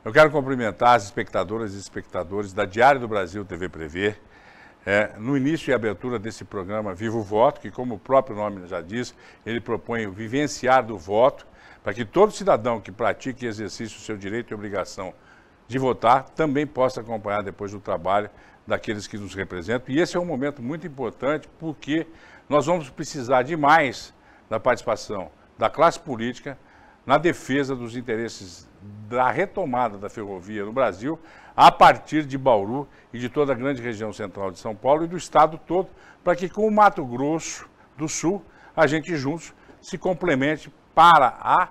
Eu quero cumprimentar as espectadoras e espectadores da Diário do Brasil TV Prever, no início e abertura desse programa Viva o Voto, que, como o próprio nome já diz, ele propõe o vivenciar do voto, para que todo cidadão que pratique e exercite o seu direito e obrigação de votar também possa acompanhar depois o trabalho daqueles que nos representam. E esse é um momento muito importante, porque nós vamos precisar demais da participação da classe política na defesa dos interesses da retomada da ferrovia no Brasil, a partir de Bauru e de toda a grande região central de São Paulo e do estado todo, para que com o Mato Grosso do Sul, a gente juntos se complemente para a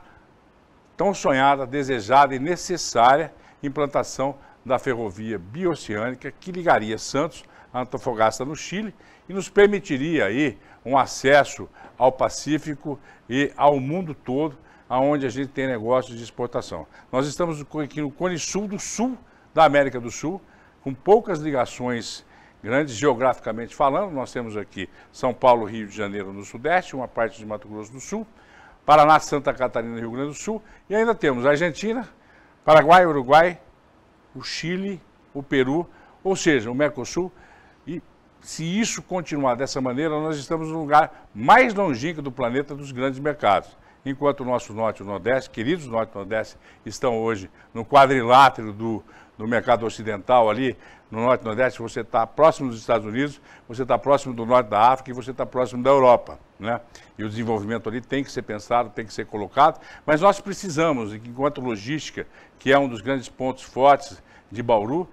tão sonhada, desejada e necessária implantação da ferrovia bioceânica que ligaria Santos a Antofagasta, no Chile, e nos permitiria aí um acesso ao Pacífico e ao mundo todo, onde a gente tem negócios de exportação. Nós estamos aqui no Cone Sul do Sul da América do Sul, com poucas ligações grandes, geograficamente falando. Nós temos aqui São Paulo, Rio de Janeiro no Sudeste, uma parte de Mato Grosso do Sul, Paraná, Santa Catarina e Rio Grande do Sul, e ainda temos a Argentina, Paraguai, Uruguai, o Chile, o Peru, ou seja, o Mercosul. E se isso continuar dessa maneira, nós estamos no lugar mais longínquo do planeta dos grandes mercados. Enquanto o nosso Norte e o Nordeste, queridos Norte e Nordeste, estão hoje no quadrilátero do mercado ocidental ali, no Norte e Nordeste, você está próximo dos Estados Unidos, você está próximo do Norte da África e você está próximo da Europa, né? E o desenvolvimento ali tem que ser pensado, tem que ser colocado, mas nós precisamos, enquanto logística, que é um dos grandes pontos fortes de Bauru,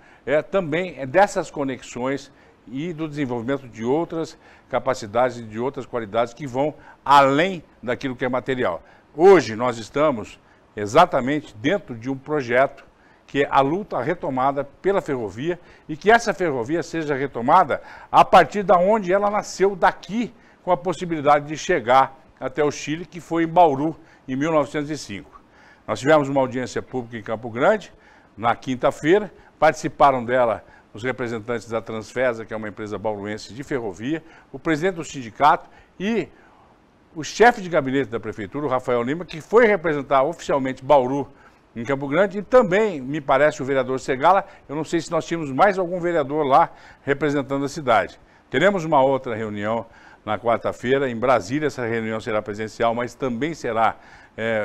também dessas conexões e do desenvolvimento de outras capacidades e de outras qualidades que vão além daquilo que é material. Hoje nós estamos exatamente dentro de um projeto que é a luta, a retomada pela ferrovia, e que essa ferrovia seja retomada a partir da onde ela nasceu, daqui, com a possibilidade de chegar até o Chile, que foi em Bauru, em 1905. Nós tivemos uma audiência pública em Campo Grande, na quinta-feira, participaram dela os representantes da Transfesa, que é uma empresa bauruense de ferrovia, o presidente do sindicato e o chefe de gabinete da prefeitura, o Rafael Lima, que foi representar oficialmente Bauru em Campo Grande, e também, me parece, o vereador Segala. Eu não sei se nós tínhamos mais algum vereador lá representando a cidade. Teremos uma outra reunião na quarta-feira em Brasília. Essa reunião será presencial, mas também será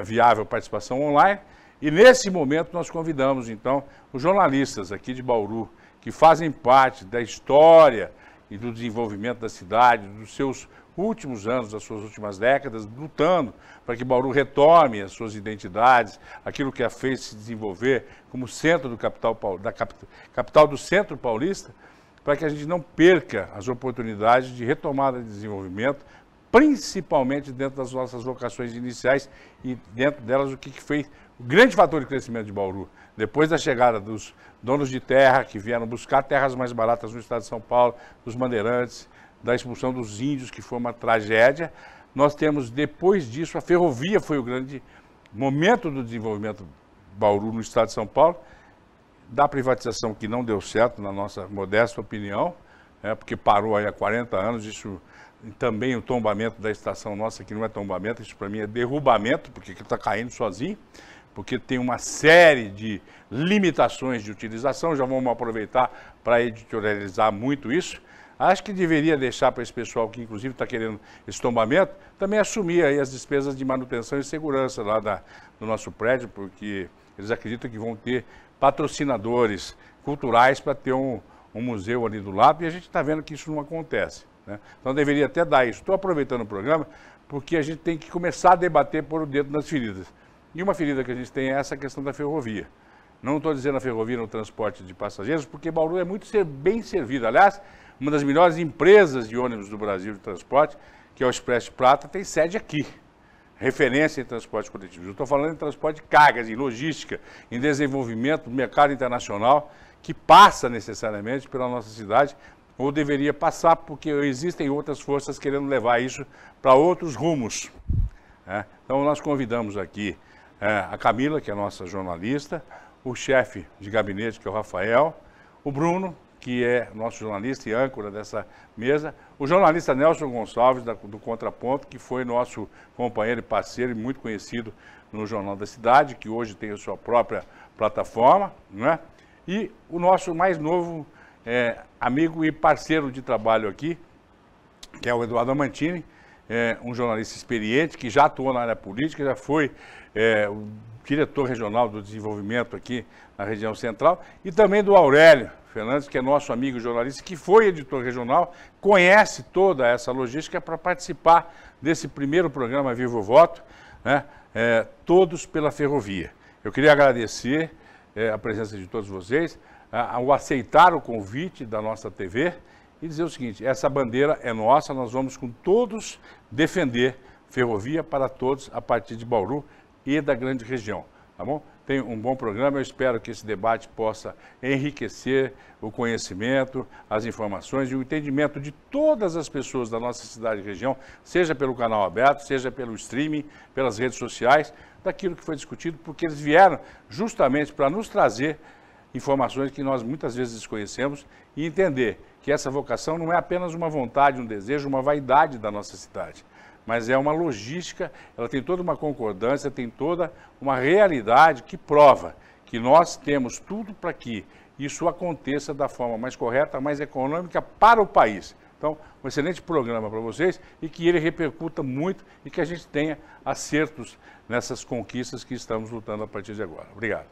viável participação online. E nesse momento nós convidamos, então, os jornalistas aqui de Bauru, que fazem parte da história e do desenvolvimento da cidade, dos seus últimos anos, das suas últimas décadas, lutando para que Bauru retome as suas identidades, aquilo que a fez se desenvolver como centro do capital do centro paulista, para que a gente não perca as oportunidades de retomada de desenvolvimento, principalmente dentro das nossas locações iniciais e dentro delas o que foi o grande fator de crescimento de Bauru. Depois da chegada dos donos de terra que vieram buscar terras mais baratas no estado de São Paulo, dos bandeirantes, da expulsão dos índios, que foi uma tragédia, nós temos, depois disso, a ferrovia foi o grande momento do desenvolvimento de Bauru no estado de São Paulo, da privatização que não deu certo, na nossa modesta opinião, porque parou aí há 40 anos, isso também o tombamento da estação nossa, que não é tombamento, isso para mim é derrubamento, porque está caindo sozinho, porque tem uma série de limitações de utilização, já vamos aproveitar para editorializar muito isso. Acho que deveria deixar para esse pessoal que inclusive está querendo esse tombamento, também assumir aí as despesas de manutenção e segurança lá do nosso prédio, porque eles acreditam que vão ter patrocinadores culturais para ter um museu ali do lado, e a gente está vendo que isso não acontece, né? Então deveria até dar isso. Estou aproveitando o programa porque a gente tem que começar a debater por o dedo nas feridas. E uma ferida que a gente tem é essa questão da ferrovia. Não estou dizendo a ferrovia no transporte de passageiros, porque Bauru é muito bem servido. Aliás, uma das melhores empresas de ônibus do Brasil de transporte, que é o Expresso Prata, tem sede aqui. Referência em transporte coletivo. Eu estou falando em transporte de cargas, em logística, em desenvolvimento do mercado internacional, que passa necessariamente pela nossa cidade, ou deveria passar, porque existem outras forças querendo levar isso para outros rumos. Então nós convidamos aqui a Camila, que é a nossa jornalista, o chefe de gabinete, que é o Rafael, o Bruno, que é nosso jornalista e âncora dessa mesa, o jornalista Nelson Gonçalves, do Contraponto, que foi nosso companheiro e parceiro e muito conhecido no Jornal da Cidade, que hoje tem a sua própria plataforma, né? E o nosso mais novo amigo e parceiro de trabalho aqui, que é o Eduardo Amantini, um jornalista experiente, que já atuou na área política, já foi o diretor regional do desenvolvimento aqui na região central, e também do Aurélio Fernandes, que é nosso amigo jornalista, que foi editor regional, conhece toda essa logística para participar desse primeiro programa Viva o Voto, né? Todos pela ferrovia. Eu queria agradecer a presença de todos vocês, ao aceitar o convite da nossa TV e dizer o seguinte: essa bandeira é nossa, nós vamos com todos defender ferrovia para todos a partir de Bauru e da grande região, tá bom? Tem um bom programa, eu espero que esse debate possa enriquecer o conhecimento, as informações e o entendimento de todas as pessoas da nossa cidade e região, seja pelo canal aberto, seja pelo streaming, pelas redes sociais, daquilo que foi discutido, porque eles vieram justamente para nos trazer informações que nós muitas vezes desconhecemos e entender que essa vocação não é apenas uma vontade, um desejo, uma vaidade da nossa cidade, mas é uma logística, ela tem toda uma concordância, tem toda uma realidade que prova que nós temos tudo para que isso aconteça da forma mais correta, mais econômica para o país. Então, um excelente programa para vocês e que ele repercuta muito e que a gente tenha acertos nessas conquistas que estamos lutando a partir de agora. Obrigado.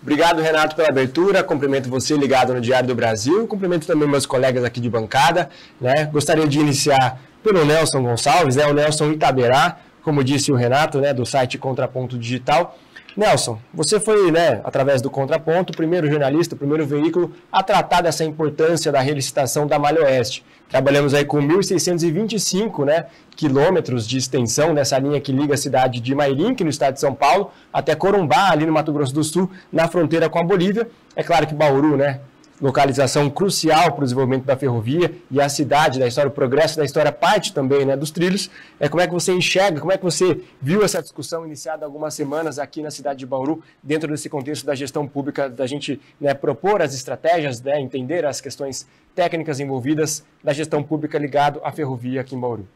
Obrigado, Renato, pela abertura. Cumprimento você ligado no Diário do Brasil. Cumprimento também meus colegas aqui de bancada, né? Gostaria de iniciar pelo Nelson Gonçalves, né? O Nelson Itaberá, como disse o Renato, né? Do site Contraponto Digital. Nelson, você foi, né, através do Contraponto, o primeiro jornalista, o primeiro veículo a tratar dessa importância da relicitação da Malha Oeste. Trabalhamos aí com 1.625, né, quilômetros de extensão dessa linha que liga a cidade de Mairinque, no estado de São Paulo, até Corumbá, ali no Mato Grosso do Sul, na fronteira com a Bolívia. É claro que Bauru, né, localização crucial para o desenvolvimento da ferrovia e a cidade da história, o progresso da história, parte também, né, dos trilhos. Como é que você enxerga, como é que você viu essa discussão iniciada há algumas semanas aqui na cidade de Bauru, dentro desse contexto da gestão pública, da gente, né, propor as estratégias, né, entender as questões técnicas envolvidas da gestão pública ligado à ferrovia aqui em Bauru?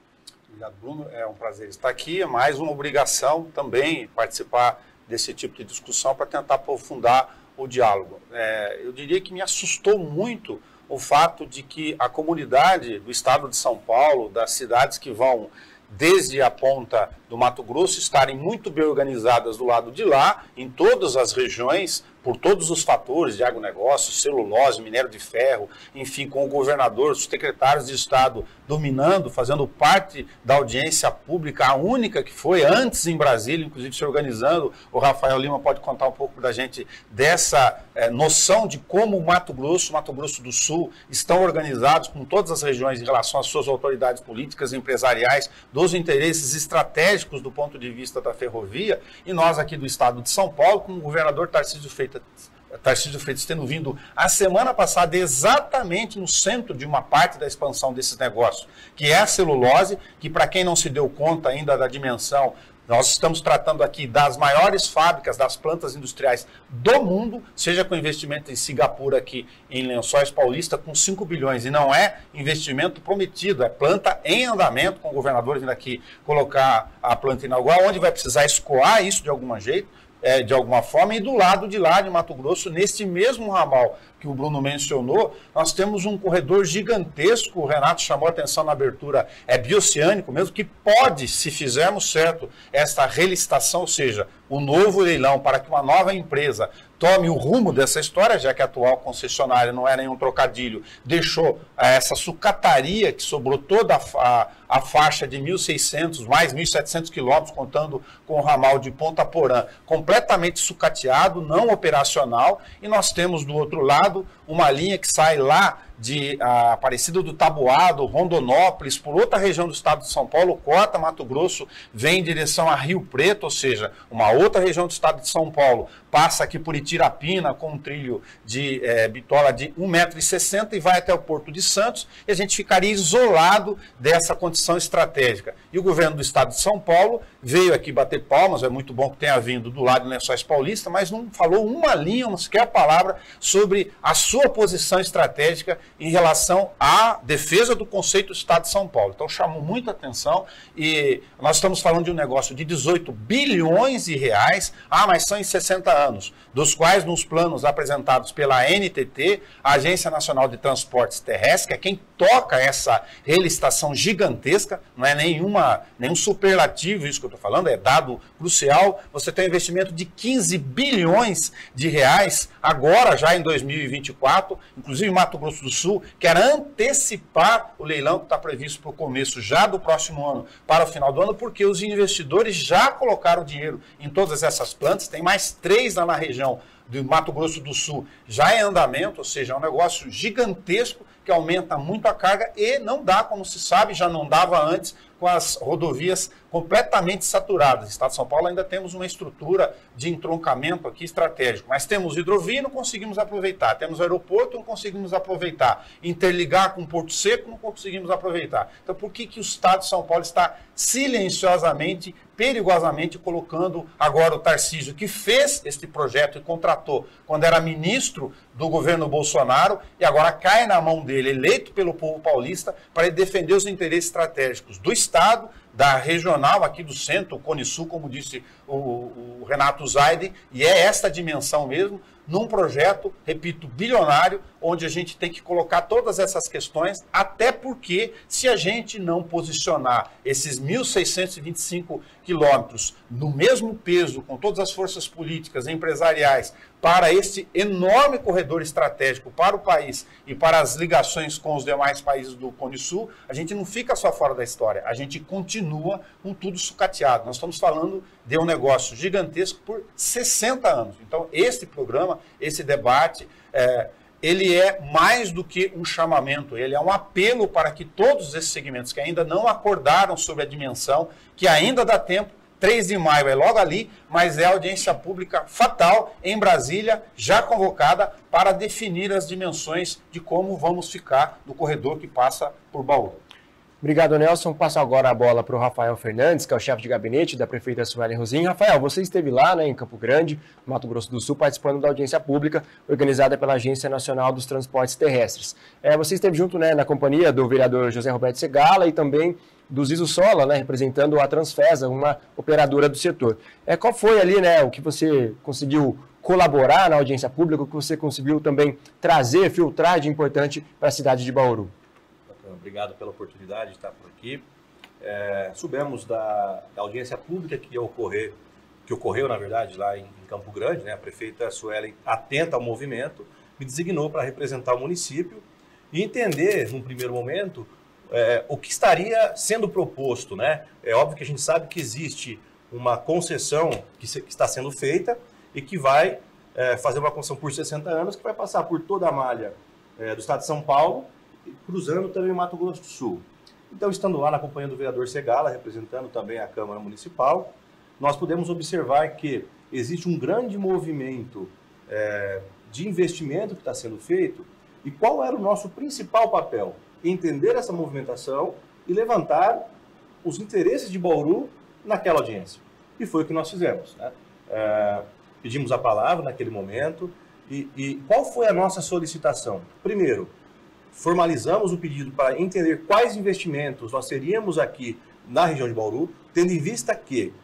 Obrigado, Bruno. É um prazer estar aqui. É mais uma obrigação também participar desse tipo de discussão para tentar aprofundar o diálogo. Eu diria que me assustou muito o fato de que a comunidade do estado de São Paulo, das cidades que vão desde a ponta do Mato Grosso, estarem muito bem organizadas do lado de lá, em todas as regiões, por todos os fatores de agronegócio, celulose, minério de ferro, enfim, com o governador, os secretários de Estado dominando, fazendo parte da audiência pública, a única que foi antes em Brasília, inclusive se organizando. O Rafael Lima pode contar um pouco da gente dessa noção de como o Mato Grosso do Sul estão organizados com todas as regiões em relação às suas autoridades políticas, empresariais, dos interesses estratégicos do ponto de vista da ferrovia. E nós aqui do estado de São Paulo, com o governador Tarcísio Freitas tendo vindo a semana passada exatamente no centro de uma parte da expansão desses negócios, que é a celulose, que para quem não se deu conta ainda da dimensão, nós estamos tratando aqui das maiores fábricas, das plantas industriais do mundo, seja com investimento em Singapura aqui em Lençóis Paulista, com 5 bilhões, e não é investimento prometido, é planta em andamento, com o governador vindo aqui colocar a planta inaugural, onde vai precisar escoar isso de algum jeito, de alguma forma, e do lado de lá de Mato Grosso, neste mesmo ramal que o Bruno mencionou, nós temos um corredor gigantesco, o Renato chamou a atenção na abertura, bioceânico mesmo, que pode, se fizermos certo, essa relicitação, ou seja, o novo leilão para que uma nova empresa tome o rumo dessa história, já que a atual concessionária não é nenhum trocadilho, deixou essa sucataria que sobrou toda a faixa de 1.600, mais 1.700 quilômetros, contando com o ramal de Ponta Porã, completamente sucateado, não operacional, e nós temos do outro lado uma linha que sai lá de Aparecida do Taboado, Rondonópolis, por outra região do estado de São Paulo, corta Mato Grosso, vem em direção a Rio Preto, ou seja, uma outra região do estado de São Paulo, passa aqui por Itirapina com um trilho de bitola de 1,60 m e vai até o Porto de Santos, e a gente ficaria isolado dessa condição estratégica. E o governo do estado de São Paulo veio aqui bater palmas, é muito bom que tenha vindo do lado de Lençóis Paulista, mas não falou uma linha, não sequer a palavra, sobre a sua posição estratégica em relação à defesa do conceito do estado de São Paulo. Então chamou muita atenção, e nós estamos falando de um negócio de 18 bilhões de reais, mas são em 60 anos, dos quais nos planos apresentados pela NTT, a Agência Nacional de Transportes Terrestres, que é quem toca essa relicitação gigantesca, não é nenhum superlativo isso que eu estou falando, é dado crucial, você tem um investimento de 15 bilhões de reais, agora já em 2024, inclusive Mato Grosso do Sul quer antecipar o leilão que está previsto para o começo já do próximo ano, para o final do ano, porque os investidores já colocaram dinheiro em todas essas plantas, tem mais 3 lá na região do Mato Grosso do Sul já em andamento, ou seja, é um negócio gigantesco que aumenta muito a carga e não dá, como se sabe, já não dava antes, com as rodovias completamente saturadas. No estado de São Paulo ainda temos uma estrutura de entroncamento aqui estratégico, mas temos hidrovia e não conseguimos aproveitar, temos aeroporto, não conseguimos aproveitar, interligar com Porto Seco, não conseguimos aproveitar. Então por que o estado de São Paulo está silenciosamente, perigosamente colocando agora o Tarcísio, que fez este projeto e contratou quando era ministro do governo Bolsonaro, e agora cai na mão dele, eleito pelo povo paulista, para ele defender os interesses estratégicos do estado, da regional aqui do centro, o Cone Sul, como disse o Renato Zaiden, e é esta dimensão mesmo, num projeto, repito, bilionário, onde a gente tem que colocar todas essas questões, até porque se a gente não posicionar esses 1.625 quilômetros no mesmo peso, com todas as forças políticas e empresariais, para este enorme corredor estratégico para o país e para as ligações com os demais países do Cone Sul, a gente não fica só fora da história, a gente continua com tudo sucateado. Nós estamos falando de um negócio gigantesco por 60 anos. Então, este programa, esse debate, ele é mais do que um chamamento, ele é um apelo para que todos esses segmentos que ainda não acordaram sobre a dimensão, que ainda dá tempo, 3 de maio é logo ali, mas é audiência pública fatal em Brasília, já convocada para definir as dimensões de como vamos ficar no corredor que passa por Bauru. Obrigado, Nelson. Passo agora a bola para o Rafael Fernandes, que é o chefe de gabinete da prefeita Suelen Rosim. Rafael, você esteve lá, em Campo Grande, Mato Grosso do Sul, participando da audiência pública organizada pela Agência Nacional dos Transportes Terrestres. Você esteve junto, na companhia do vereador José Roberto Segala e também do Zizo Sola, representando a Transfesa, uma operadora do setor. Qual foi ali, o que você conseguiu colaborar na audiência pública, o que você conseguiu também trazer, filtrar de importante para a cidade de Bauru? Obrigado pela oportunidade de estar por aqui. Soubemos da audiência pública que ocorreu, na verdade, lá em Campo Grande, A prefeita Suelen, atenta ao movimento, me designou para representar o município e entender, num primeiro momento, o que estaria sendo proposto. É óbvio que a gente sabe que existe uma concessão que está sendo feita e que vai fazer uma concessão por 60 anos, que vai passar por toda a malha do estado de São Paulo, cruzando também o Mato Grosso do Sul. Então, estando lá na companhia do vereador Segala, representando também a Câmara Municipal, nós podemos observar que existe um grande movimento de investimento que está sendo feito. E qual era o nosso principal papel? Entender essa movimentação e levantar os interesses de Bauru naquela audiência. E foi o que nós fizemos. Pedimos a palavra naquele momento. E qual foi a nossa solicitação? Primeiro, formalizamos o pedido para entender quais investimentos nós teríamos aqui na região de Bauru, tendo em vista que,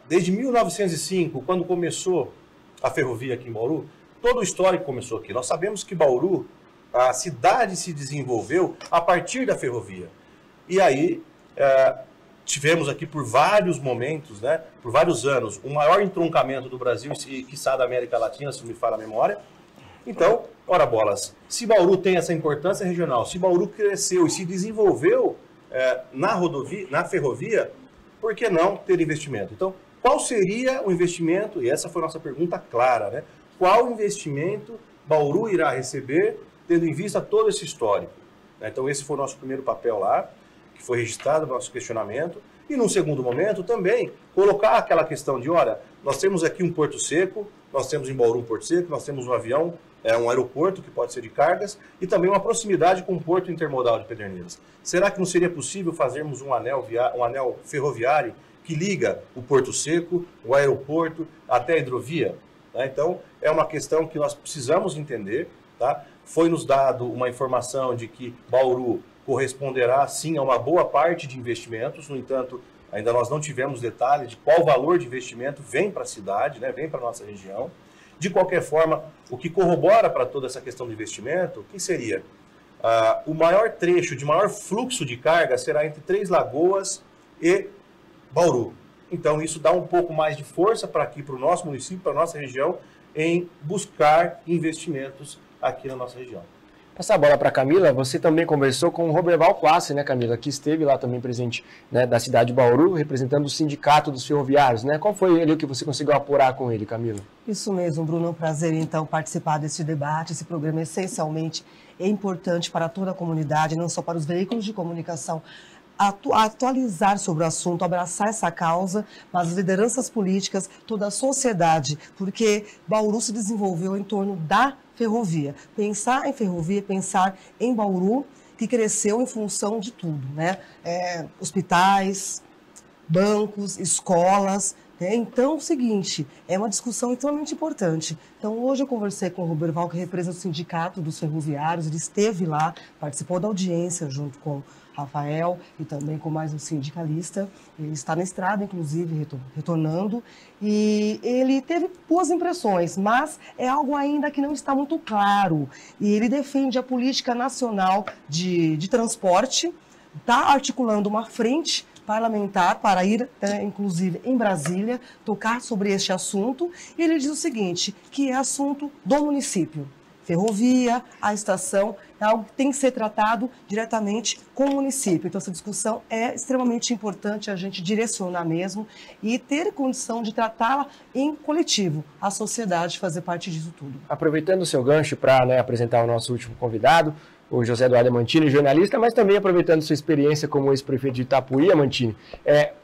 desde 1905, quando começou a ferrovia aqui em Bauru, todo o histórico começou aqui. Nós sabemos que Bauru, a cidade se desenvolveu a partir da ferrovia. E aí, tivemos aqui por vários momentos, por vários anos, o maior entroncamento do Brasil e, quiçá, da América Latina, se me falha a memória. Então, ora bolas, se Bauru tem essa importância regional, se Bauru cresceu e se desenvolveu na ferrovia, por que não ter investimento? Então, qual seria o investimento? E essa foi a nossa pergunta clara, Qual investimento Bauru irá receber, tendo em vista todo esse histórico? Então, esse foi o nosso primeiro papel lá, que foi registrado no nosso questionamento, E num segundo momento também colocar aquela questão de, olha, nós temos aqui um porto seco, nós temos em Bauru um porto seco, nós temos um avião, um aeroporto que pode ser de cargas e também uma proximidade com o porto intermodal de Pederneiras. Será que não seria possível fazermos um anel ferroviário que liga o porto seco, o aeroporto até a hidrovia? Tá? Então, é uma questão que nós precisamos entender. Tá? Foi nos dado uma informação de que Bauru corresponderá, sim, a uma boa parte de investimentos. No entanto, ainda nós não tivemos detalhes de qual valor de investimento vem para a cidade, né? Vem para a nossa região. De qualquer forma, o que corrobora para toda essa questão do investimento, que seria o maior trecho de maior fluxo de carga será entre Três Lagoas e Bauru. Então, isso dá um pouco mais de força para aqui, para o nosso município, para a nossa região, em buscar investimentos aqui na nossa região. Passar a bola para a Camila, você também conversou com o Roberval Quassi, né, Camila, que esteve lá também presente, né, da cidade de Bauru, representando o Sindicato dos Ferroviários, né? Qual foi ele que você conseguiu apurar com ele, Camila? Isso mesmo, Bruno, é um prazer, então, participar desse debate. Esse programa essencialmente é importante para toda a comunidade, não só para os veículos de comunicação, atualizar sobre o assunto, abraçar essa causa, mas as lideranças políticas, toda a sociedade, porque Bauru se desenvolveu em torno da ferrovia. Pensar em ferrovia, pensar em Bauru, que cresceu em função de tudo, né? Hospitais, bancos, escolas. Então, é o seguinte, é uma discussão extremamente importante. Então, hoje eu conversei com o Roberval, que representa o Sindicato dos Ferroviários, ele esteve lá, participou da audiência junto com Rafael e também com mais um sindicalista. Ele está na estrada, inclusive, retornando, e ele teve boas impressões, mas é algo ainda que não está muito claro. E ele defende a política nacional de transporte, está articulando uma frente parlamentar para ir, inclusive, em Brasília, tocar sobre este assunto. E ele diz o seguinte, que é assunto do município. Ferrovia, a estação, é algo que tem que ser tratado diretamente com o município. Então, essa discussão é extremamente importante a gente direcionar mesmo e ter condição de tratá-la em coletivo, a sociedade fazer parte disso tudo. Aproveitando o seu gancho para, né, apresentar o nosso último convidado, o José Eduardo Amantini, jornalista, mas também aproveitando sua experiência como ex-prefeito de Itapuí, Amantini,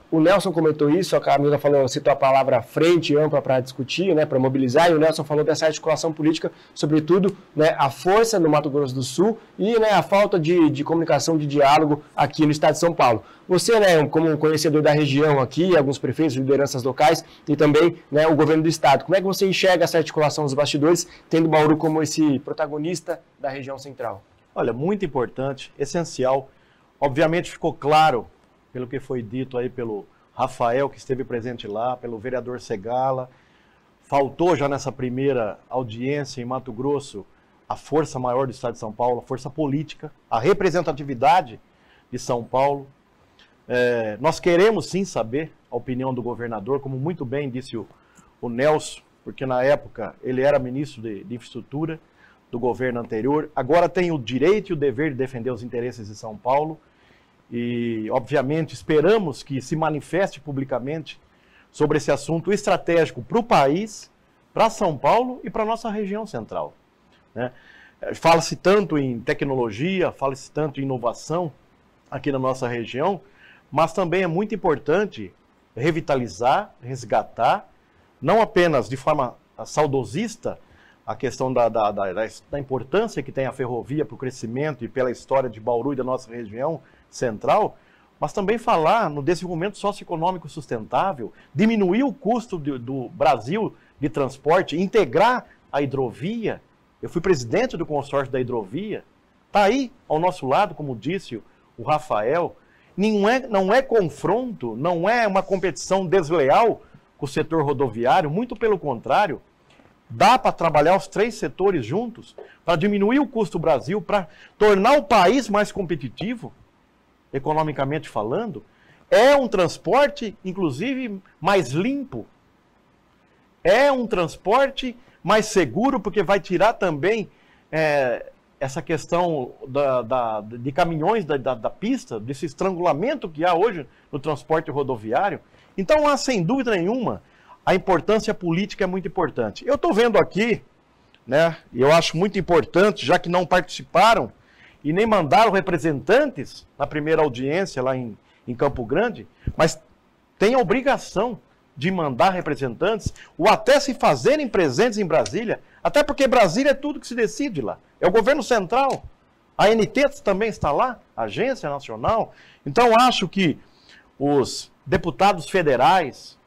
o Nelson comentou isso, a Camila citou a palavra frente ampla para discutir, né, para mobilizar, e o Nelson falou dessa articulação política, sobretudo, né, a força no Mato Grosso do Sul e, né, a falta de comunicação, de diálogo aqui no estado de São Paulo. Você, né, como conhecedor da região aqui, alguns prefeitos, lideranças locais e também, né, o governo do estado, como é que você enxerga essa articulação dos bastidores, tendo Bauru como esse protagonista da região central? Olha, muito importante, essencial. Obviamente ficou claro, pelo que foi dito aí pelo Rafael, que esteve presente lá, pelo vereador Segala. Faltou já nessa primeira audiência em Mato Grosso a força maior do estado de São Paulo, a força política, a representatividade de São Paulo. Nós queremos sim saber a opinião do governador, como muito bem disse o Nelson, porque na época ele era ministro de infraestrutura do governo anterior, agora tem o direito e o dever de defender os interesses de São Paulo e, obviamente, esperamos que se manifeste publicamente sobre esse assunto estratégico para o país, para São Paulo e para a nossa região central, né? Fala-se tanto em tecnologia, fala-se tanto em inovação aqui na nossa região, mas também é muito importante revitalizar, resgatar, não apenas de forma saudosista, a questão da importância que tem a ferrovia para o crescimento e pela história de Bauru e da nossa região central, mas também falar no desenvolvimento socioeconômico sustentável, diminuir o custo do Brasil de transporte, integrar a hidrovia. Eu fui presidente do consórcio da hidrovia, está aí ao nosso lado, como disse o Rafael. Não é confronto, não é uma competição desleal com o setor rodoviário, muito pelo contrário. Dá para trabalhar os três setores juntos para diminuir o custo do Brasil, para tornar o país mais competitivo, economicamente falando. É um transporte, inclusive, mais limpo. É um transporte mais seguro, porque vai tirar também essa questão de caminhões da pista, desse estrangulamento que há hoje no transporte rodoviário. Então, há, sem dúvida nenhuma, a importância política é muito importante. Eu estou vendo aqui, né, e eu acho muito importante, já que não participaram e nem mandaram representantes na primeira audiência lá em em Campo Grande, mas tem a obrigação de mandar representantes ou até se fazerem presentes em Brasília, até porque Brasília é tudo que se decide lá. É o governo central. A ANT também está lá, Agência Nacional. Então, acho que os deputados federais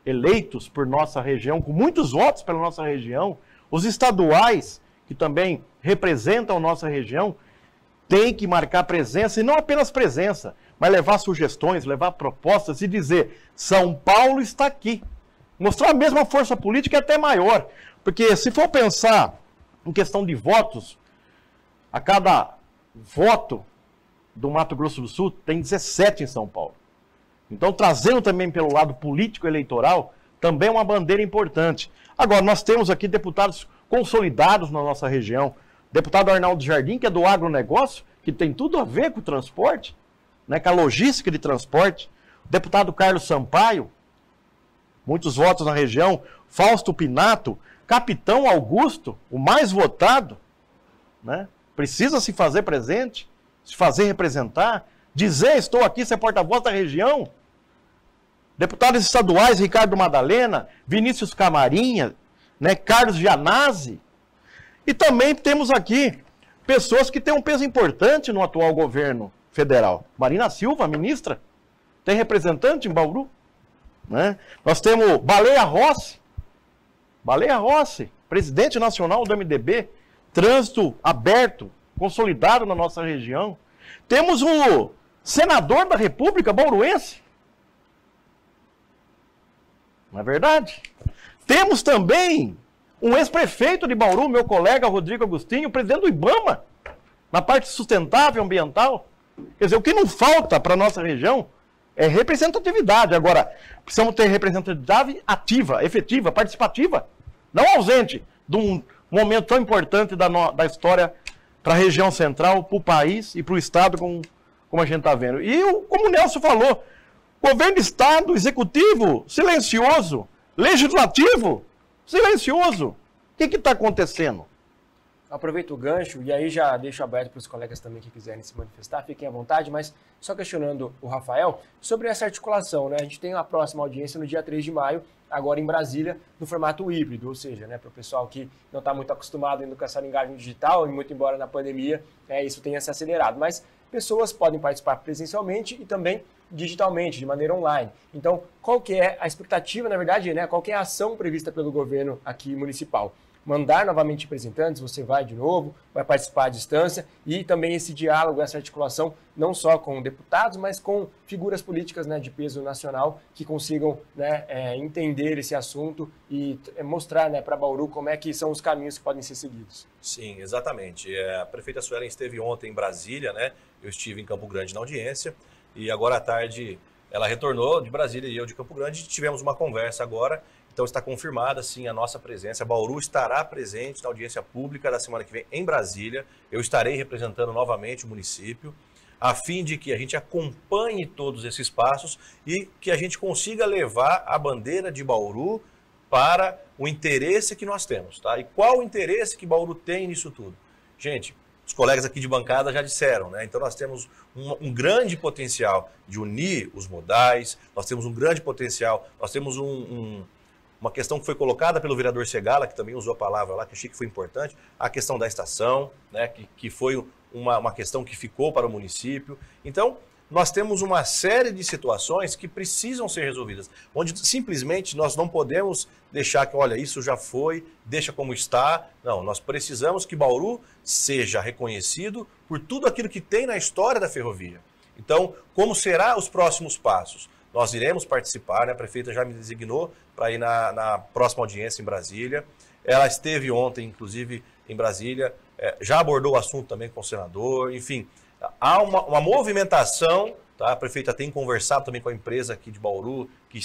eleitos por nossa região, com muitos votos pela nossa região, os estaduais, que também representam a nossa região, têm que marcar presença, e não apenas presença, mas levar sugestões, levar propostas e dizer, São Paulo está aqui. Mostrar a mesma força política, até maior. Porque se for pensar em questão de votos, a cada voto do Mato Grosso do Sul tem 17 em São Paulo. Então, trazendo também pelo lado político eleitoral, também é uma bandeira importante. Agora, nós temos aqui deputados consolidados na nossa região. Deputado Arnaldo Jardim, que é do agronegócio, que tem tudo a ver com o transporte, né, com a logística de transporte. Deputado Carlos Sampaio, muitos votos na região. Fausto Pinato, Capitão Augusto, o mais votado, né? Precisa se fazer presente, se fazer representar, dizer estou aqui, ser porta-voz da região. Deputados estaduais, Ricardo Madalena, Vinícius Camarinha, né, Carlos Gianazzi. E também temos aqui pessoas que têm um peso importante no atual governo federal. Marina Silva, ministra, tem representante em Bauru. Né? Nós temos Baleia Rossi, presidente nacional do MDB, trânsito aberto, consolidado na nossa região. Temos o senador da República bauruense. Não é verdade? Temos também um ex-prefeito de Bauru, meu colega Rodrigo Agostinho, presidente do IBAMA, na parte sustentável ambiental. Quer dizer, o que não falta para a nossa região é representatividade. Agora, precisamos ter representatividade ativa, efetiva, participativa, não ausente de um momento tão importante da história para a região central, para o país e para o Estado, como a gente está vendo. E, como o Nelson falou, governo de Estado, executivo, silencioso, legislativo, silencioso. O que está acontecendo? Aproveito o gancho e aí já deixo aberto para os colegas também que quiserem se manifestar, fiquem à vontade, mas só questionando o Rafael sobre essa articulação, né? A gente tem a próxima audiência no dia 3 de maio, agora em Brasília, no formato híbrido, ou seja, né, para o pessoal que não está muito acostumado ainda com essa linguagem digital, e muito embora na pandemia isso tenha se acelerado, mas pessoas podem participar presencialmente e também digitalmente, de maneira online. Então, qual que é a expectativa, na verdade, né, qual que é a ação prevista pelo governo aqui municipal? Mandar novamente representantes, você vai de novo, vai participar à distância, e também esse diálogo, essa articulação, não só com deputados, mas com figuras políticas, né, de peso nacional que consigam, né, entender esse assunto e mostrar, né, para Bauru como é que são os caminhos que podem ser seguidos. Sim, exatamente. A prefeita Suelen esteve ontem em Brasília, né? Eu estive em Campo Grande na audiência, e agora à tarde ela retornou de Brasília e eu de Campo Grande, tivemos uma conversa agora. Então está confirmada, sim, a nossa presença. Bauru estará presente na audiência pública da semana que vem em Brasília. Eu estarei representando novamente o município, a fim de que a gente acompanhe todos esses passos e que a gente consiga levar a bandeira de Bauru para o interesse que nós temos. Tá? E qual o interesse que Bauru tem nisso tudo? Gente, os colegas aqui de bancada já disseram, né? Então nós temos um grande potencial de unir os modais, nós temos um grande potencial, nós temos uma questão que foi colocada pelo vereador Segala, que também usou a palavra lá, que achei que foi importante, a questão da estação, né, que foi uma questão que ficou para o município. Então, nós temos uma série de situações que precisam ser resolvidas, onde simplesmente nós não podemos deixar que, olha, isso já foi, deixa como está. Não, nós precisamos que Bauru seja reconhecido por tudo aquilo que tem na história da ferrovia. Então, como serão os próximos passos? Nós iremos participar, né? A prefeita já me designou para ir na próxima audiência em Brasília. Ela esteve ontem, inclusive, em Brasília, já abordou o assunto também com o senador, enfim. Há uma movimentação, tá? A prefeita tem conversado também com a empresa aqui de Bauru, que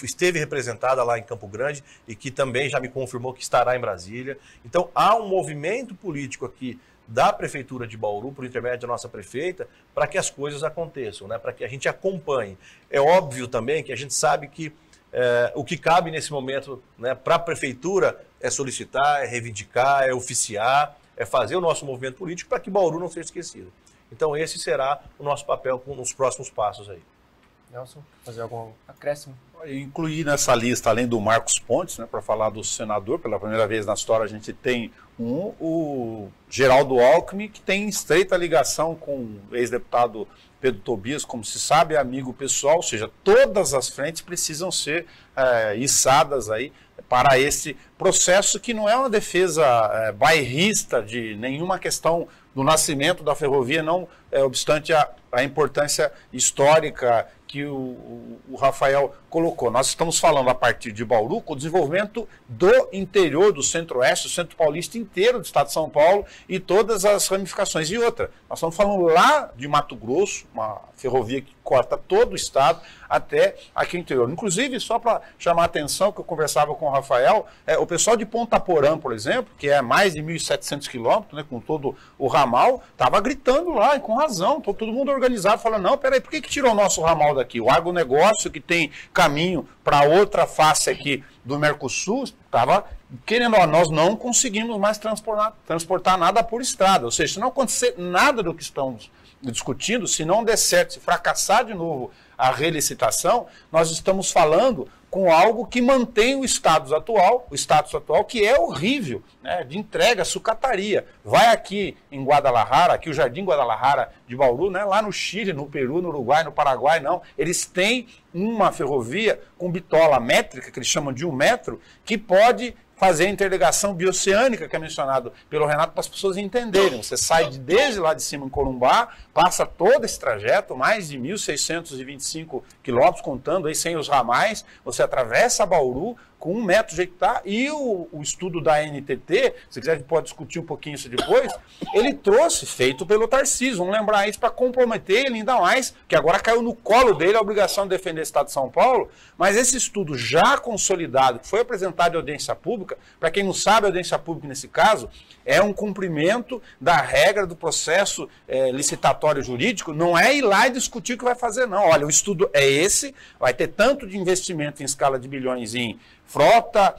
esteve representada lá em Campo Grande e que também já me confirmou que estará em Brasília. Então, há um movimento político aqui da Prefeitura de Bauru, por intermédio da nossa prefeita, para que as coisas aconteçam, né? Para que a gente acompanhe. É óbvio também que a gente sabe que o que cabe nesse momento, né, para a Prefeitura é solicitar, é reivindicar, é oficiar, é fazer o nosso movimento político para que Bauru não seja esquecido. Então esse será o nosso papel nos próximos passos aí. Nelson, fazer algum acréscimo? Incluir nessa lista, além do Marcos Pontes, né, para falar do senador, pela primeira vez na história a gente tem o Geraldo Alckmin, que tem estreita ligação com o ex-deputado Pedro Tobias, como se sabe, é amigo pessoal, ou seja, todas as frentes precisam ser içadas aí para esse processo, que não é uma defesa bairrista de nenhuma questão do nascimento da ferrovia, não obstante a importância histórica que o Rafael colocou. Nós estamos falando a partir de Bauru com o desenvolvimento do interior, do centro-oeste, do centro paulista inteiro do estado de São Paulo e todas as ramificações. E outra, nós estamos falando lá de Mato Grosso, uma ferrovia que corta todo o estado até aqui no interior. Inclusive, só para chamar a atenção, que eu conversava com o Rafael, o pessoal de Ponta Porã, por exemplo, que é mais de 1.700 quilômetros, né, com todo o ramal, estava gritando lá, e com razão, todo mundo organizado, falando, não, peraí, por que tirou o nosso ramal daqui? O agronegócio, que tem caminho para outra face aqui do Mercosul, estava querendo, nós não conseguimos mais transportar nada por estrada, ou seja, se não acontecer nada do que estamos discutindo, se não der certo, se fracassar de novo a relicitação, nós estamos falando com algo que mantém o status atual que é horrível, né, de entrega, sucataria. Vai aqui em Guadalajara, aqui o Jardim Guadalajara de Bauru, né, lá no Chile, no Peru, no Uruguai, no Paraguai, não. Eles têm uma ferrovia com bitola métrica, que eles chamam de 1 metro, que pode fazer a interligação bioceânica, que é mencionado pelo Renato, para as pessoas entenderem. Você sai desde lá de cima em Corumbá, passa todo esse trajeto, mais de 1.625 quilômetros, contando aí sem os ramais, você atravessa Bauru com 1 metro de hectare, e o estudo da NTT, se quiser a gente pode discutir um pouquinho isso depois, ele trouxe, feito pelo Tarcísio, vamos lembrar isso para comprometer ele ainda mais, que agora caiu no colo dele a obrigação de defender o Estado de São Paulo, mas esse estudo já consolidado, que foi apresentado em audiência pública, para quem não sabe, a audiência pública nesse caso, é um cumprimento da regra do processo licitatório jurídico, não é ir lá e discutir o que vai fazer, não. Olha, o estudo é esse, vai ter tanto de investimento em escala de bilhões em frota,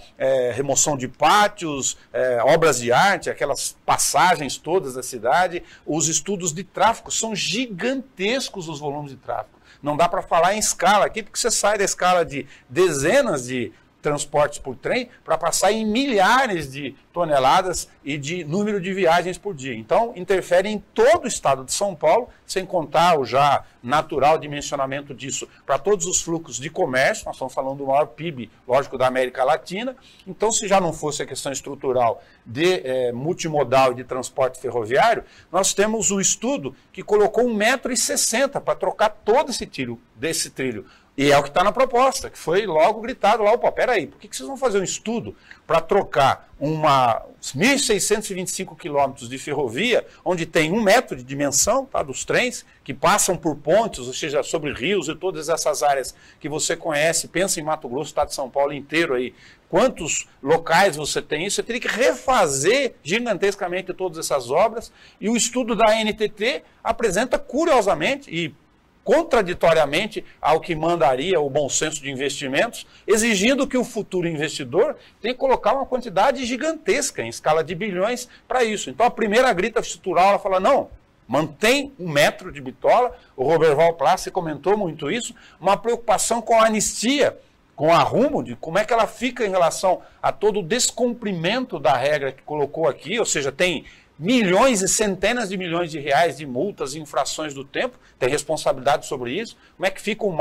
remoção de pátios, obras de arte, aquelas passagens todas da cidade, os estudos de tráfego, são gigantescos os volumes de tráfego. Não dá para falar em escala aqui, porque você sai da escala de dezenas de transportes por trem para passar em milhares de toneladas e de número de viagens por dia. Então, interfere em todo o estado de São Paulo, sem contar o já natural dimensionamento disso para todos os fluxos de comércio. Nós estamos falando do maior PIB, lógico, da América Latina. Então, se já não fosse a questão estrutural de multimodal e de transporte ferroviário, nós temos o estudo que colocou 1,60 m para trocar todo esse trilho. E é o que está na proposta, que foi logo gritado lá, opa, peraí, por que vocês vão fazer um estudo para trocar 1.625 quilômetros de ferrovia, onde tem 1 metro de dimensão, tá, dos trens, que passam por pontes, ou seja, sobre rios e todas essas áreas que você conhece, pensa em Mato Grosso, estado de São Paulo inteiro aí, quantos locais você tem isso, você teria que refazer gigantescamente todas essas obras, e o estudo da NTT apresenta curiosamente, e contraditoriamente ao que mandaria o bom senso de investimentos, exigindo que o futuro investidor tenha que colocar uma quantidade gigantesca, em escala de bilhões, para isso. Então a primeira grita estrutural, ela fala, não, mantém 1 metro de bitola, o Roberval Plassi comentou muito isso, uma preocupação com a anistia, com a Rumo, de como é que ela fica em relação a todo o descumprimento da regra que colocou aqui, ou seja, tem milhões e centenas de milhões de reais de multas e infrações do tempo, tem responsabilidade sobre isso. Como é que fica o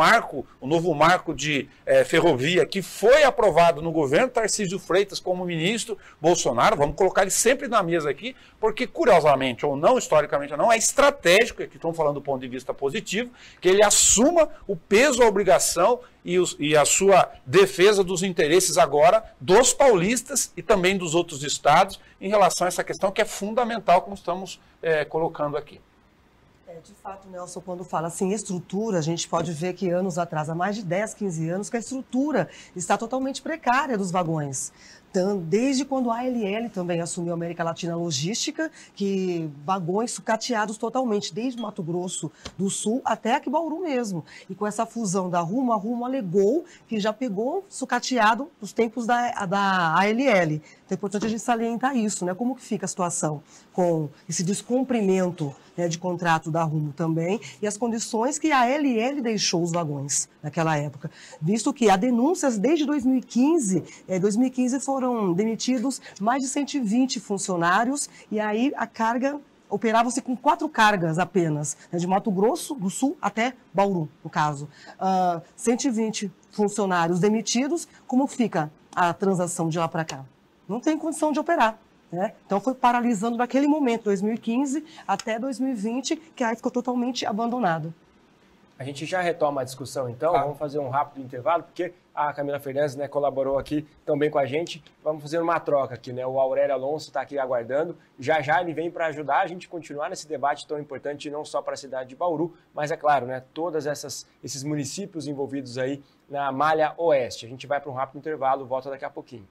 novo marco de ferrovia que foi aprovado no governo Tarcísio Freitas como ministro Bolsonaro, vamos colocar ele sempre na mesa aqui, porque curiosamente ou não, historicamente ou não, é estratégico, aqui estamos falando do ponto de vista positivo, que ele assuma o peso, a obrigação e a sua defesa dos interesses agora dos paulistas e também dos outros estados em relação a essa questão que é fundamental, como estamos colocando aqui. De fato, Nelson, quando fala assim estrutura, a gente pode ver que anos atrás, há mais de 10, 15 anos, que a estrutura está totalmente precária dos vagões. Desde quando a ALL também assumiu a América Latina Logística, que vagões sucateados totalmente, desde Mato Grosso do Sul até aqui Bauru mesmo. E com essa fusão da Rumo, a Rumo alegou que já pegou sucateado os tempos da ALL. Então é importante a gente salientar isso, né? Como que fica a situação com esse descumprimento, né, de contrato da Rumo também e as condições que a ALL deixou os vagões naquela época. Visto que há denúncias desde 2015, 2015 foram demitidos mais de 120 funcionários e aí a carga operava-se com 4 cargas apenas, né, de Mato Grosso do Sul até Bauru, no caso. 120 funcionários demitidos, como fica a transação de lá para cá? Não tem condição de operar. Né? Então foi paralisando naquele momento, 2015 até 2020, que aí ficou totalmente abandonado. A gente já retoma a discussão, então, vamos fazer um rápido intervalo, porque a Camila Fernandes, né, colaborou aqui também com a gente. Vamos fazer uma troca aqui, né? O Aurélio Alonso está aqui aguardando. Já já ele vem para ajudar a gente a continuar nesse debate tão importante, não só para a cidade de Bauru, mas é claro, né, todos esses municípios envolvidos aí na malha oeste. A gente vai para um rápido intervalo, volta daqui a pouquinho.